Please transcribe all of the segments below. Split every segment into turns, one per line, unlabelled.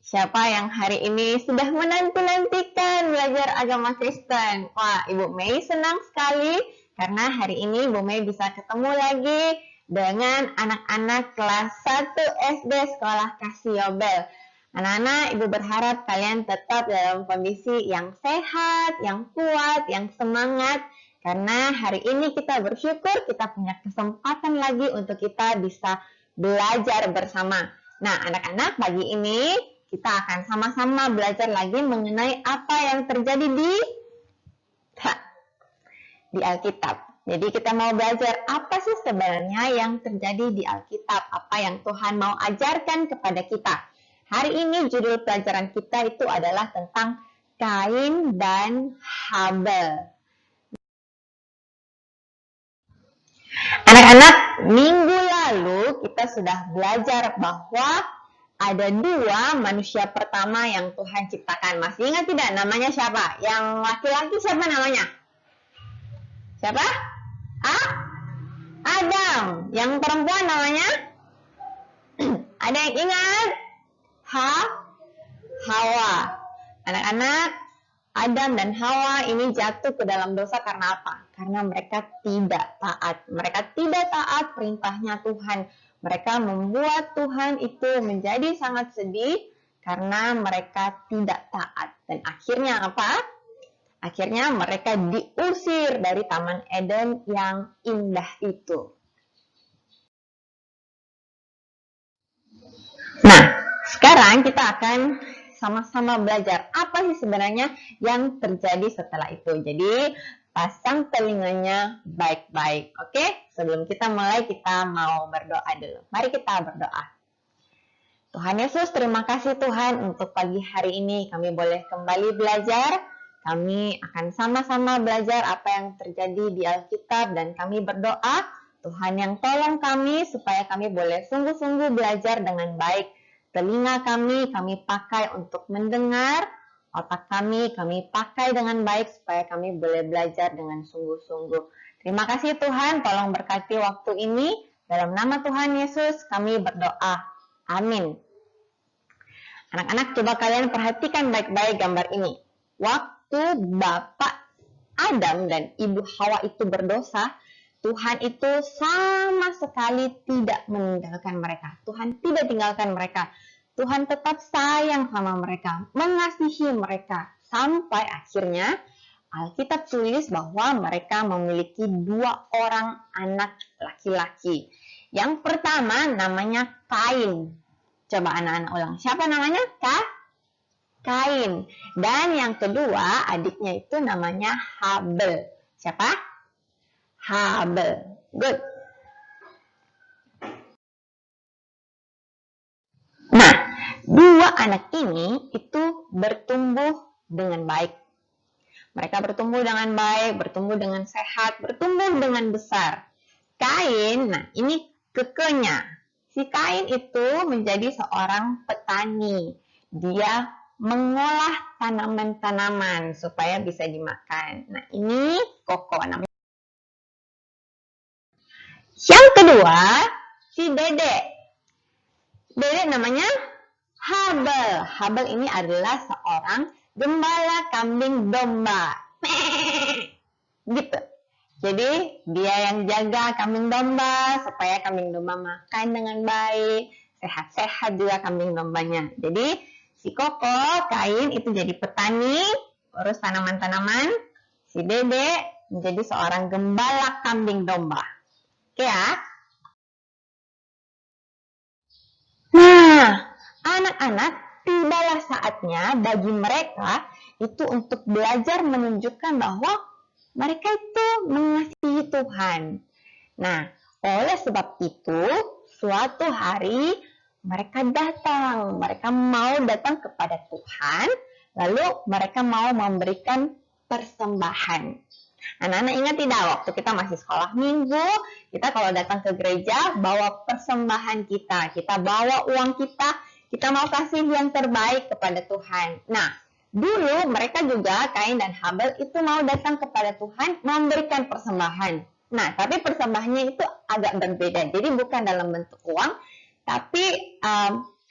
Siapa yang hari ini sudah menanti-nantikan belajar agama Kristen? Wah, Ibu Mei senang sekali karena hari ini Ibu Mei bisa ketemu lagi dengan anak-anak kelas 1 SD Sekolah Kasih Yobel. Anak-anak, Ibu berharap kalian tetap dalam kondisi yang sehat, yang kuat, yang semangat. Karena hari ini kita bersyukur kita punya kesempatan lagi untuk kita bisa belajar bersama. Nah, anak-anak, pagi ini kita akan sama-sama belajar lagi mengenai apa yang terjadi di Alkitab. Jadi kita mau belajar apa sih sebenarnya yang terjadi di Alkitab, apa yang Tuhan mau ajarkan kepada kita. Hari ini judul pelajaran kita itu adalah tentang Kain dan Habel. Anak-anak, minggu lalu kita sudah belajar bahwa ada dua manusia pertama yang Tuhan ciptakan. Masih ingat tidak namanya siapa? Yang laki-laki siapa namanya? Siapa? Adam. Yang perempuan namanya? Ada yang ingat? Hawa. Anak-anak, Adam dan Hawa ini jatuh ke dalam dosa karena apa? Karena mereka tidak taat. Mereka tidak taat perintahnya Tuhan. Mereka membuat Tuhan itu menjadi sangat sedih karena mereka tidak taat. Dan akhirnya apa? Akhirnya mereka diusir dari Taman Eden yang indah itu. Nah, sekarang kita akan sama-sama belajar apa sih sebenarnya yang terjadi setelah itu. Jadi, pasang telinganya baik-baik. Oke? Sebelum kita mulai, kita mau berdoa dulu. Mari kita berdoa. Tuhan Yesus, terima kasih Tuhan untuk pagi hari ini. Kami boleh kembali belajar. Kami akan sama-sama belajar apa yang terjadi di Alkitab dan kami berdoa, Tuhan yang tolong kami supaya kami boleh sungguh-sungguh belajar dengan baik. Telinga kami pakai untuk mendengar, otak kami pakai dengan baik supaya kami boleh belajar dengan sungguh-sungguh. Terima kasih Tuhan, tolong berkati waktu ini. Dalam nama Tuhan Yesus kami berdoa. Amin. Anak-anak, coba kalian perhatikan baik-baik gambar ini. Waktu Bapak Adam dan Ibu Hawa itu berdosa, Tuhan itu sama sekali tidak meninggalkan mereka. Tuhan tidak tinggalkan mereka. Tuhan tetap sayang sama mereka, mengasihi mereka. Sampai akhirnya Alkitab tulis bahwa mereka memiliki 2 orang anak laki-laki. Yang pertama namanya Kain. Coba anak-anak ulang. Siapa namanya? Kain. Dan yang kedua adiknya itu namanya Habel. Siapa? Habel. Good. Nah, 2 anak ini itu bertumbuh dengan baik. Mereka bertumbuh dengan baik, bertumbuh dengan sehat, bertumbuh dengan besar. Kain, nah ini kekenya. Si Kain itu menjadi seorang petani. Dia mengolah tanaman-tanaman supaya bisa dimakan. Nah, ini koko namanya. Yang kedua, si Dede. Dede namanya Habel. Habel ini adalah seorang gembala kambing domba. Gitu. Jadi dia yang jaga kambing domba supaya kambing domba makan dengan baik, sehat-sehat juga kambing dombanya. Jadi si Koko, Kain itu jadi petani, urus tanaman-tanaman. Si Dede menjadi seorang gembala kambing domba. Oke ya? Nah, anak-anak, tibalah saatnya bagi mereka itu untuk belajar menunjukkan bahwa mereka itu mengasihi Tuhan. Nah, oleh sebab itu, suatu hari mereka datang. Mereka mau datang kepada Tuhan, lalu mereka mau memberikan persembahan. Anak-anak ingat tidak, waktu kita masih sekolah minggu, kita kalau datang ke gereja, bawa persembahan kita bawa uang kita mau kasih yang terbaik kepada Tuhan. Nah, dulu mereka juga, Kain dan Habel itu mau datang kepada Tuhan memberikan persembahan. Nah, tapi persembahannya itu agak berbeda. Jadi bukan dalam bentuk uang, tapi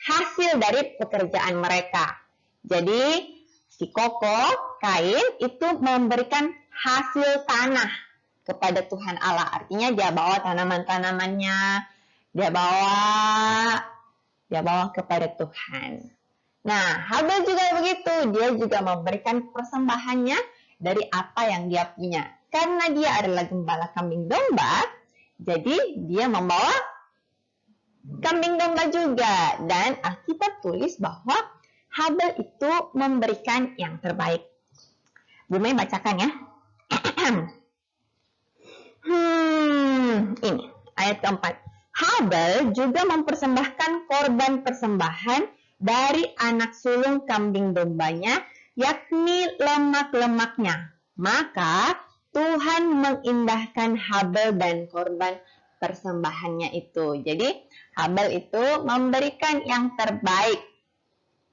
hasil dari pekerjaan mereka. Jadi si Kain itu memberikan hasil tanah kepada Tuhan Allah. Artinya dia bawa tanaman-tanamannya, dia bawa kepada Tuhan. Nah, Habel juga begitu. Dia juga memberikan persembahannya dari apa yang dia punya. Karena dia adalah gembala kambing domba, jadi dia membawa kambing domba juga. Dan Alkitab tulis bahwa Habel itu memberikan yang terbaik. Bumi bacakan ya. Ini ayat keempat. Habel juga mempersembahkan korban persembahan dari anak sulung kambing dombanya, yakni lemak-lemaknya. Maka Tuhan mengindahkan Habel dan korban persembahannya itu. Jadi Habel itu memberikan yang terbaik.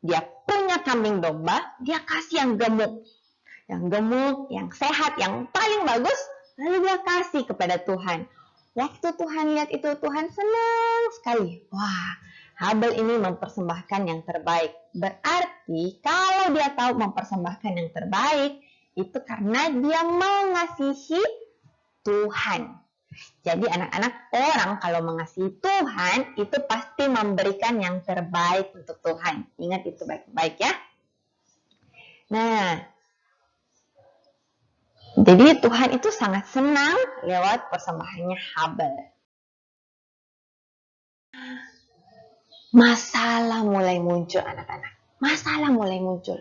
Dia punya kambing domba, dia kasih yang gemuk, yang sehat, yang paling bagus, lalu dia kasih kepada Tuhan. Waktu Tuhan lihat itu, Tuhan senang sekali. Wah, Habel ini mempersembahkan yang terbaik. Berarti kalau dia tahu mempersembahkan yang terbaik, itu karena dia mengasihi Tuhan. Jadi anak-anak, orang kalau mengasihi Tuhan, itu pasti memberikan yang terbaik untuk Tuhan. Ingat itu baik-baik ya. Nah, jadi Tuhan itu sangat senang lewat persembahannya Habel. Masalah mulai muncul anak-anak. Masalah mulai muncul.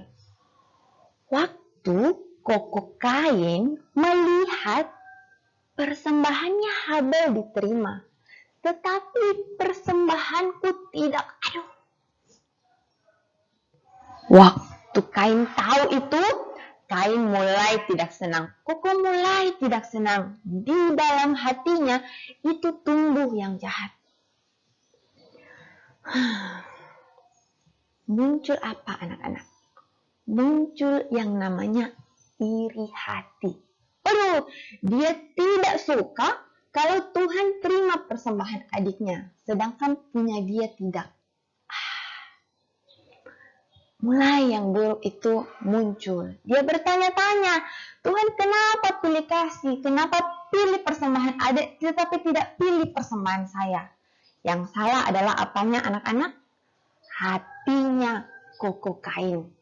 Waktu Kain melihat persembahannya Habel diterima, tetapi persembahanku tidak. Waktu Kain tahu itu, Kain mulai tidak senang. Koko mulai tidak senang. Di dalam hatinya itu tumbuh yang jahat. Muncul apa anak-anak? Muncul yang namanya iri hati. Aduh, dia tidak suka kalau Tuhan terima persembahan adiknya, sedangkan punya dia tidak. Mulai yang buruk itu muncul. Dia bertanya-tanya, Tuhan kenapa pilih kasih? Kenapa pilih persembahan adik tetapi tidak pilih persembahan saya? Yang salah adalah apanya anak-anak? Hatinya Kain.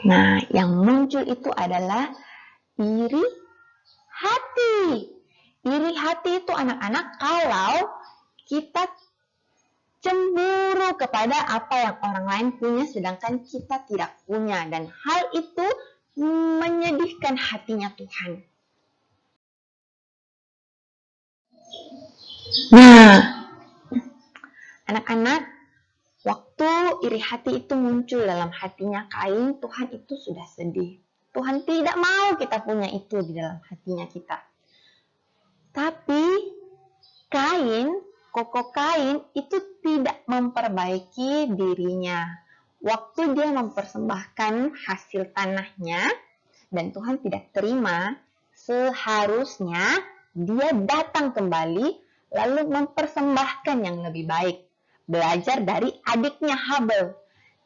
Nah, yang muncul itu adalah iri hati. Iri hati itu anak-anak kalau kita cemburu kepada apa yang orang lain punya sedangkan kita tidak punya, dan hal itu menyedihkan hatinya Tuhan. Nah, anak-anak, waktu iri hati itu muncul dalam hatinya Kain, Tuhan itu sudah sedih. Tuhan tidak mau kita punya itu di dalam hatinya kita. Tapi Kain itu tidak memperbaiki dirinya. Waktu dia mempersembahkan hasil tanahnya dan Tuhan tidak terima, seharusnya dia datang kembali lalu mempersembahkan yang lebih baik. Belajar dari adiknya Habel.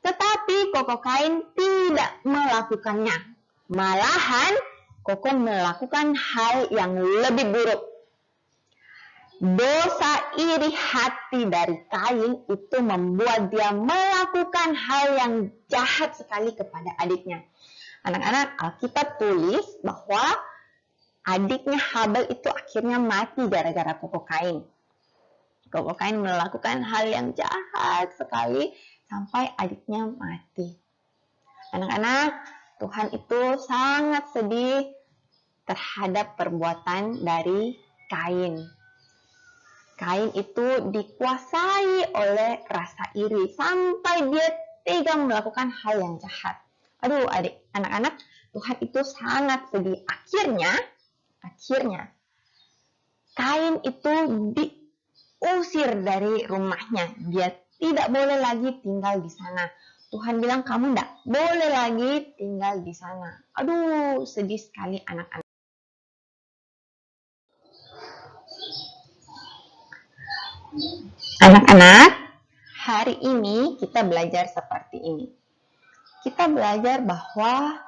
Tetapi Kain tidak melakukannya. Malahan melakukan hal yang lebih buruk. Dosa iri hati dari Kain itu membuat dia melakukan hal yang jahat sekali kepada adiknya. Anak-anak, Alkitab tulis bahwa adiknya Habel itu akhirnya mati gara-gara Kain. Kain melakukan hal yang jahat sekali sampai adiknya mati. Anak-anak, Tuhan itu sangat sedih terhadap perbuatan dari Kain. Kain itu dikuasai oleh rasa iri sampai dia tega melakukan hal yang jahat. Aduh, anak-anak, Tuhan itu sangat sedih. Akhirnya Kain itu diusir dari rumahnya. Dia tidak boleh lagi tinggal di sana. Tuhan bilang, kamu tidak boleh lagi tinggal di sana. Aduh, sedih sekali anak-anak. Anak-anak, hari ini kita belajar seperti ini. Kita belajar bahwa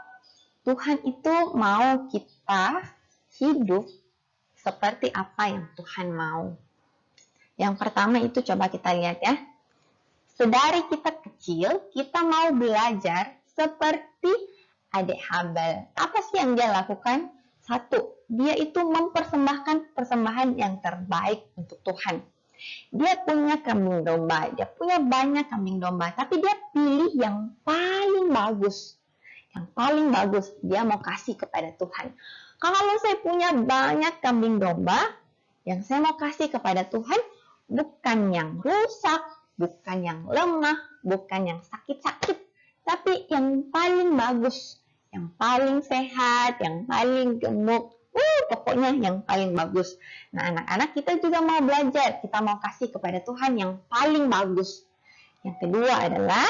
Tuhan itu mau kita hidup seperti apa yang Tuhan mau. Yang pertama itu coba kita lihat ya. Sedari kita kecil, kita mau belajar seperti adik Habel. Apa sih yang dia lakukan? Satu, dia itu mempersembahkan persembahan yang terbaik untuk Tuhan. Dia punya kambing domba, dia punya banyak kambing domba, tapi dia pilih yang paling bagus. Yang paling bagus, dia mau kasih kepada Tuhan. Kalau saya punya banyak kambing domba, yang saya mau kasih kepada Tuhan, bukan yang rusak, bukan yang lemah, bukan yang sakit-sakit, tapi yang paling bagus, yang paling sehat, yang paling gemuk, pokoknya yang paling bagus. Nah, anak-anak kita juga mau belajar, kita mau kasih kepada Tuhan yang paling bagus. Yang kedua adalah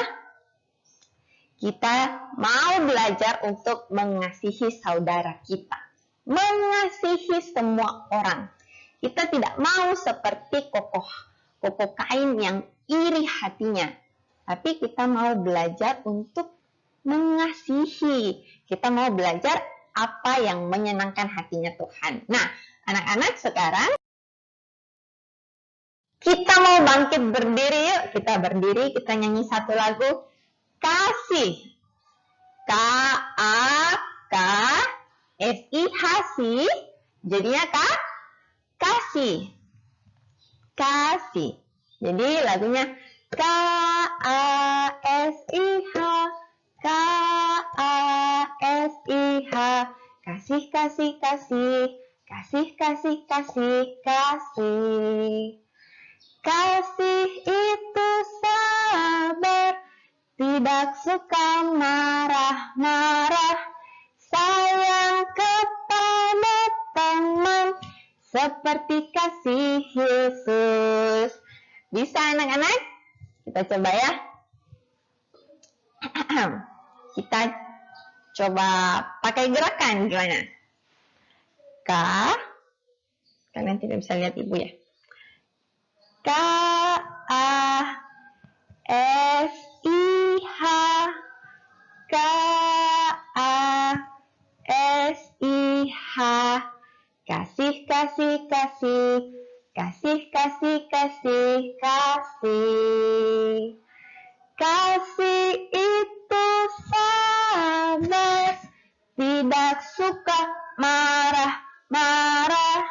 kita mau belajar untuk mengasihi saudara kita, mengasihi semua orang. Kita tidak mau seperti kokoh kain yang iri hatinya, tapi kita mau belajar untuk mengasihi. Kita mau belajar apa yang menyenangkan hatinya Tuhan. Nah, anak-anak sekarang kita mau bangkit berdiri yuk. Kita berdiri, kita nyanyi satu lagu. Kasih. K-A-K-S-I-H. Jadinya kasih. Kasih. Jadi lagunya K-A-S-I-H. K-A-S-I-H. Kasih, kasih, kasih. Kasih, kasih, kasih, kasih. Kasih itu sabar, tidak suka marah-marah, sayang kepada teman, seperti kasih Yesus. Bisa anak-anak? Kita coba ya. Kita coba pakai gerakan gimana? Kalian tidak bisa lihat ibu ya. K-A-S-I-H. K-A-S-I-H. Kasih, kasih, kasih. Kasih, kasih, kasih, kasih. Kasih itu sabar, tidak suka marah-marah,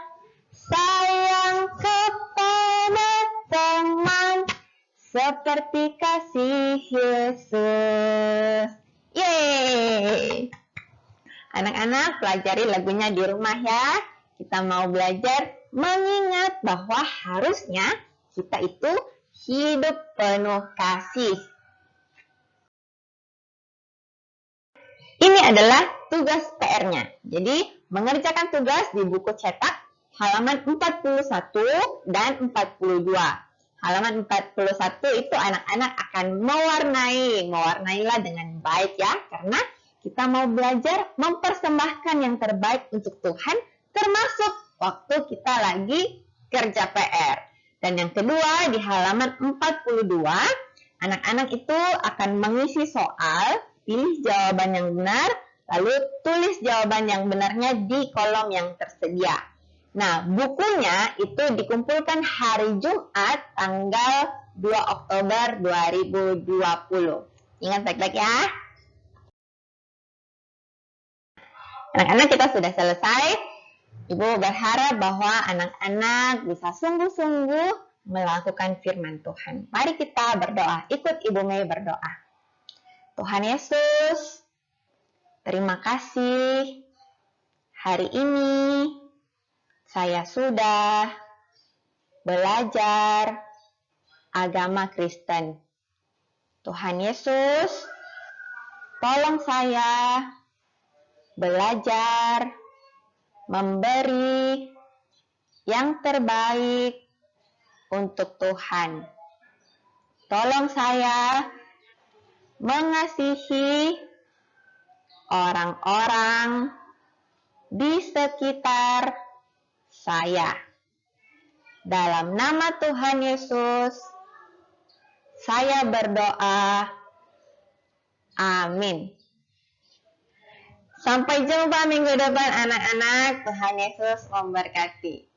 sayang kepada teman, seperti kasih Yesus. Yeay! Anak-anak pelajari lagunya di rumah ya. Kita mau belajar mengingat bahwa harusnya kita itu hidup penuh kasih. Ini adalah tugas PR-nya. Jadi, mengerjakan tugas di buku cetak halaman 41 dan 42. Halaman 41 itu anak-anak akan mewarnailah dengan baik ya, karena kita mau belajar mempersembahkan yang terbaik untuk Tuhan, termasuk waktu kita lagi kerja PR. Dan yang kedua, di halaman 42, anak-anak itu akan mengisi soal, pilih jawaban yang benar, lalu tulis jawaban yang benarnya di kolom yang tersedia. Nah, bukunya itu dikumpulkan hari Jumat tanggal 2 Oktober 2020. Ingat baik-baik ya. Anak-anak kita sudah selesai. Ibu berharap bahwa anak-anak bisa sungguh-sungguh melakukan firman Tuhan. Mari kita berdoa. Ikut Ibu Mei berdoa. Tuhan Yesus, terima kasih. Hari ini saya sudah belajar agama Kristen. Tuhan Yesus, tolong saya belajar memberi yang terbaik untuk Tuhan. Tolong saya mengasihi orang-orang di sekitar saya. Dalam nama Tuhan Yesus, saya berdoa. Amin. Sampai jumpa minggu depan anak-anak. Tuhan Yesus memberkati.